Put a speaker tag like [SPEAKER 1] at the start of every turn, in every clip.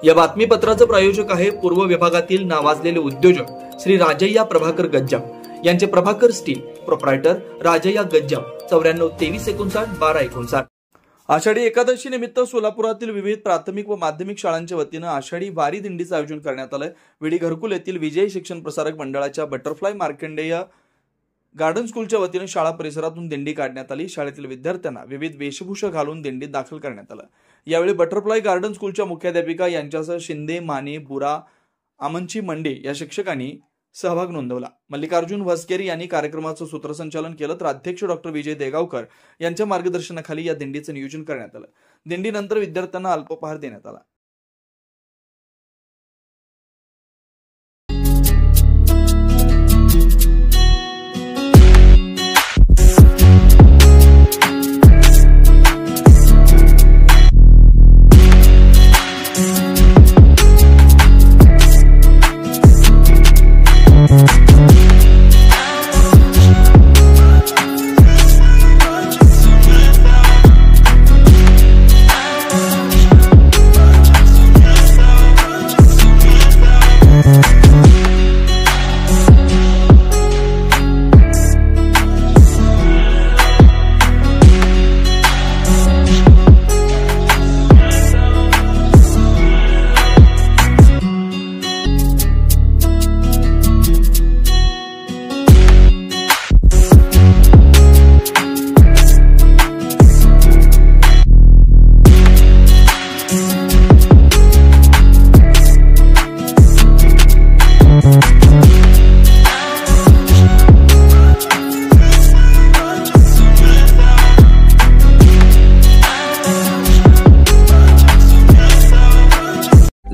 [SPEAKER 1] या बातमीपत्राचे प्रायोजक आहे पूर्व विभागातील नावाजलेले उद्योजक श्री राजय्या प्रभाकर गज्जम यांचे प्रभाकर स्टील, प्रोप्रायटर राजय्या गज्जम, 94 23 59 12 59। आषाढी एकादशी निमित्त सोलापुरातील विविध प्राथमिक व माध्यमिक शाळांच्या वतीने आषाढी वारी दिंडीचे आयोजन करण्यात आले। विडी घरकुल येथील विजय शिक्षण प्रसारक मंडळाच्या बटरफ्लाय मार्कंडेय गार्डन स्कूलच्या वतीने शाळा परिसरातून दिंडी काढण्यात आली। शाळेतील विद्यार्थ्यांना विविध वेशभूषा घालून दिंडीत दाखल करण्यात आलं। यावेळी बटरफ्लाय गार्डन स्कूलच्या मुख्याध्यापिका यांच्यासह शिंदे, माने, बुरा, आमनची मंडे या शिक्षकांनी सहभाग नोंदवला। मल्लिकार्जुन वसकेरी यांनी कार्यक्रमाचं सूत्रसंचालन केलं तर अध्यक्ष डॉक्टर विजय देगावकर यांच्या मार्गदर्शनाखाली या दिंडीचं नियोजन करण्यात आलं। दिंडीनंतर विद्यार्थ्यांना अल्पोपहार देण्यात आला।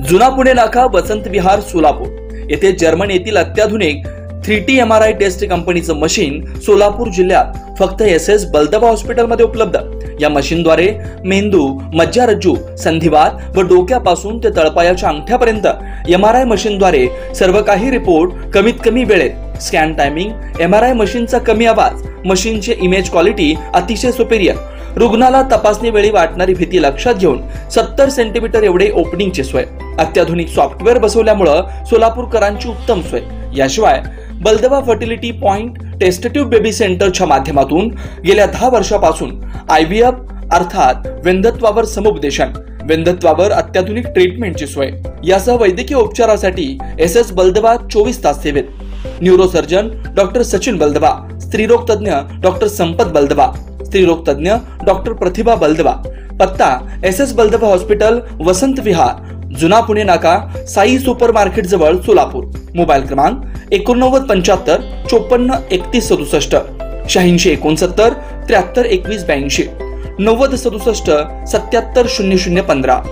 [SPEAKER 1] जुना पुणे नाका वसंत विहार सोलापूर येथे जर्मन येथील अत्याधुनिक 3T MRI टेस्ट कंपनीचं मशीन सोलापूर जिल्ह्यात फक्त SS बलदबा हॉस्पिटलमध्ये उपलब्ध। या मशीनद्वारे मेंदू, मज्जारज्जू, संधिवात व डोक्यापासून ते तळपायाच्या अंगठ्यापर्यंत MRI मशीनद्वारे सर्व काही रिपोर्ट कमीत कमी वेळेत, स्कॅन टायमिंग, MRI मशीनचा कमी आवाज, मशीनचे इमेज क्वालिटी अतिशय सुपेरियर, रुग्णाला तपासणी वेळी वाटणारी भीती लक्षात घेऊन 70 सेंटीमीटर एवढे ओपनिंगची सोय, अत्याधुनिक सॉफ्टवेअर बसवल्यामुळे सोलापूरकरांची उत्तम सोय। याशिवाय बलदबा fertility point test tube baby सेंटरच्या माध्यमातून गेल्या 10 वर्षापासून IVF अर्थात वेंधत्वावर समुपदेशन, वेंधत्वावर अत्याधुनिक ट्रीटमेंटची सोय, यासह वैद्यकीय उपचारासाठी SS बलदबा 24 तास सेवेत। न्यूरोसर्जन डॉक्टर सचिन बलदबा, स्त्रीरोग तज्ञ डॉक्टर संपत बलदबा, स्त्रीरोग तज्ञ डॉक्टर प्रतिभा बलदबा। पत्ता SS बलदबा हॉस्पिटल, वसंत विहार, जुना पुणे नाका, साई सुपर मार्केट जवळ, सोलापूर। मोबाईल क्रमांक 89 75 54 31 67, 86 69 73 21 82, 90 67 77 00 15।